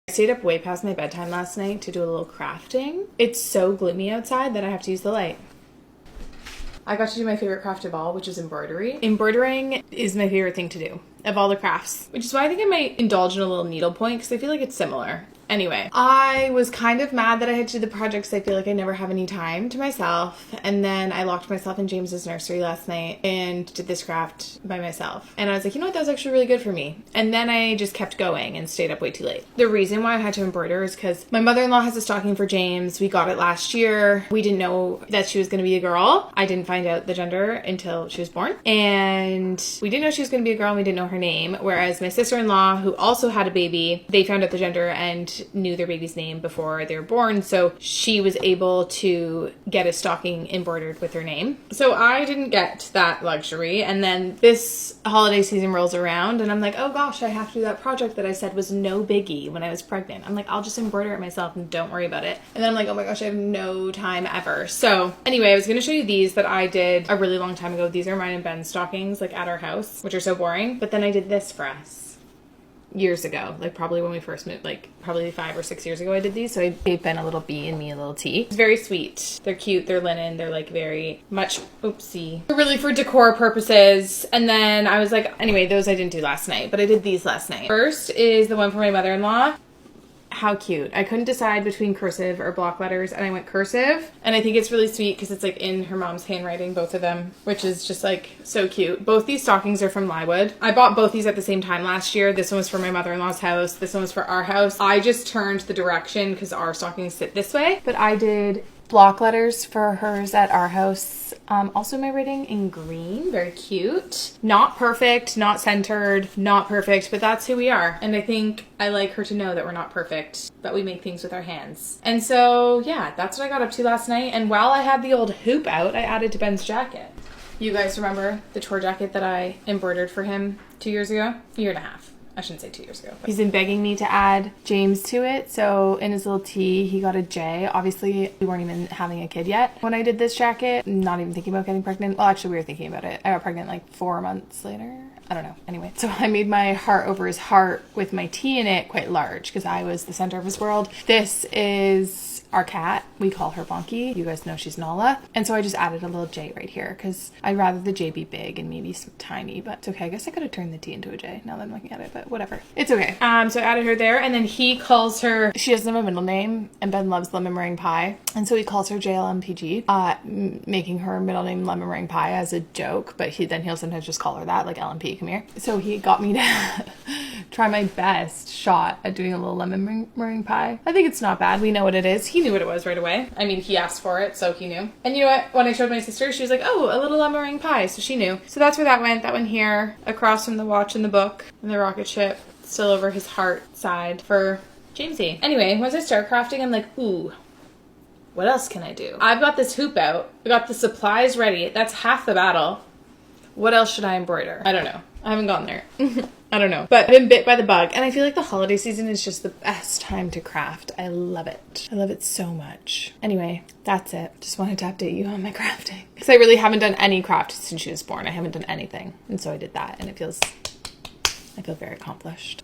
I stayed up way past my bedtime last night to do a little crafting. It's so gloomy outside that I have to use the light. I got to do my favorite craft of all, which is embroidery. Embroidering is my favorite thing to do of all the crafts, which is why I think I might indulge in a little needlepoint because I feel like it's similar. Anyway, I was kind of mad that I had to do the project because I feel like I never have any time to myself. And then I locked myself in James's nursery last night and did this craft by myself. And I was like, you know what, that was actually really good for me. And then I just kept going and stayed up way too late. The reason why I had to embroider is because my mother-in-law has a stocking for James. We got it last year. We didn't know that she was going to be a girl. I didn't find out the gender until she was born. And we didn't know she was going to be a girl and we didn't know her name. Whereas my sister-in-law, who also had a baby, they found out the gender and knew their baby's name before they were born, so she was able to get a stocking embroidered with her name. So I didn't get that luxury, and then this holiday season rolls around and I'm like, oh gosh, I have to do that project that I said was no biggie when I was pregnant. I'm like, I'll just embroider it myself and don't worry about it. And then I'm like, oh my gosh, I have no time ever. So anyway, I was going to show you these that I did a really long time ago. These are mine and Ben's stockings, like at our house, which are so boring. But then I did this for us years ago, like probably when we first moved, like probably 5 or 6 years ago I did these. So I gave Ben a little B and me a little T. It's very sweet. They're cute. They're linen. They're like very much, oopsie. They're really for decor purposes. And then I was like, anyway, those I didn't do last night, but I did these last night. First is the one for my mother-in-law. How cute. I couldn't decide between cursive or block letters and I went cursive, and I think it's really sweet because it's like in her mom's handwriting, both of them, which is just like so cute. Both these stockings are from Lywood. I bought both these at the same time last year. This one was for my mother-in-law's house. This one was for our house. I just turned the direction because our stockings sit this way, but I did block letters for hers at our house. Also my writing in green, very cute. Not perfect, not centered, not perfect, but that's who we are. And I think I like her to know that we're not perfect, that we make things with our hands. And so yeah, that's what I got up to last night. And while I had the old hoop out, I added to Ben's jacket. You guys remember the tour jacket that I embroidered for him 2 years ago? A year and a half. I shouldn't say 2 years ago. He's been begging me to add James to it. So in his little T, he got a J. Obviously, we weren't even having a kid yet when I did this jacket. Not even thinking about getting pregnant. Well, actually, we were thinking about it. I got pregnant like 4 months later. I don't know. Anyway, so I made my heart over his heart with my T in it quite large because I was the center of his world. This is our cat. We call her Bonky. You guys know she's Nala. And so I just added a little J right here because I'd rather the J be big and maybe tiny, but it's okay. I guess I could have turned the T into a J now that I'm looking at it, but whatever. It's okay. So I added her there, and then he calls her, she doesn't have a middle name, and Ben loves lemon meringue pie. And so he calls her JLMPG, making her middle name lemon meringue pie as a joke, but he'll sometimes just call her that, like LMP, come here. So he got me to try my best shot at doing a little lemon meringue pie. I think it's not bad. We know what it is. He knew what it was right away. I mean, he asked for it, so he knew. And you know what? When I showed my sister, she was like, oh, a little lemon meringue pie. So she knew. So that's where that went. That went here, across from the watch and the book and the rocket ship, still over his heart side for Jamesy. Anyway, once I start crafting, I'm like, ooh, what else can I do? I've got this hoop out. I got the supplies ready. That's half the battle. What else should I embroider? I don't know. I haven't gotten there. I don't know. But I've been bit by the bug. And I feel like the holiday season is just the best time to craft. I love it. I love it so much. Anyway, that's it. Just wanted to update you on my crafting. Because I really haven't done any craft since she was born. I haven't done anything. And so I did that. And I feel very accomplished.